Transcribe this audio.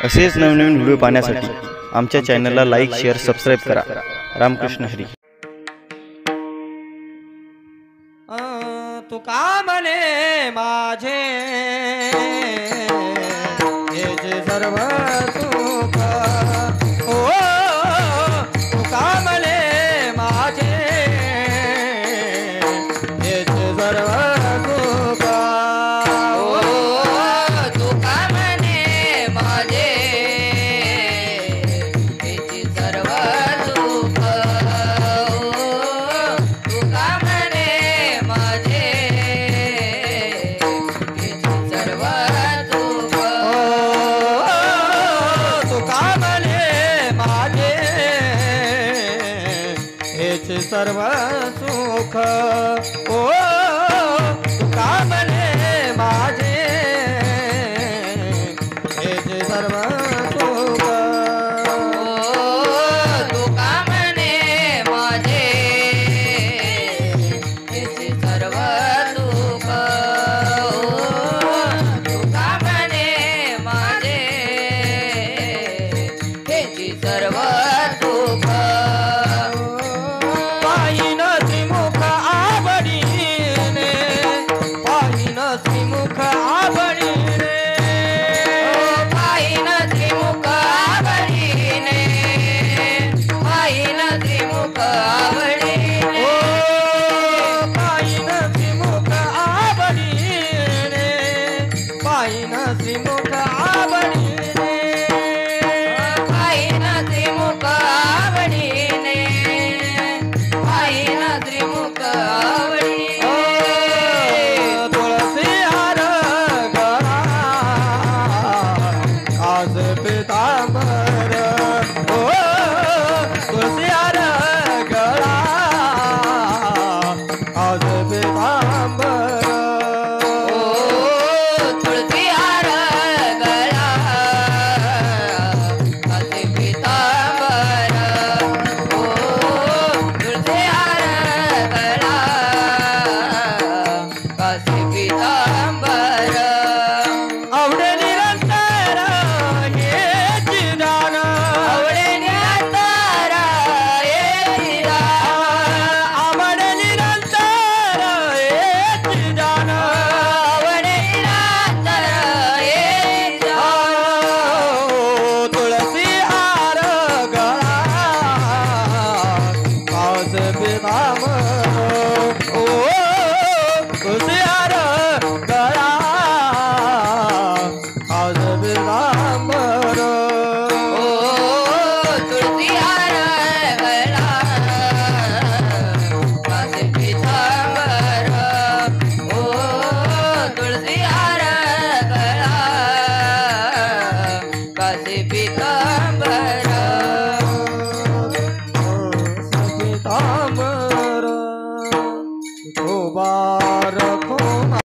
असेच नवनवीन व्हिडिओ पाहण्यासाठी आमच्या चॅनलला लाईक, शेअर, सबस्क्राईब करा. रामकृष्ण हरी. तू का म्हणे माझे हे जे सर्व सुख हो, तू का म्हणे माझे हे जे सर्व सुख हो, तू का म्हणे माझे हेची सर्व सुख हो, तू का म्हणे माझे हेची सर्व सुख तू का म्हणे माझे हेचे सर्व सुख ओ, तू का म्हणे माझे हेचे सर्व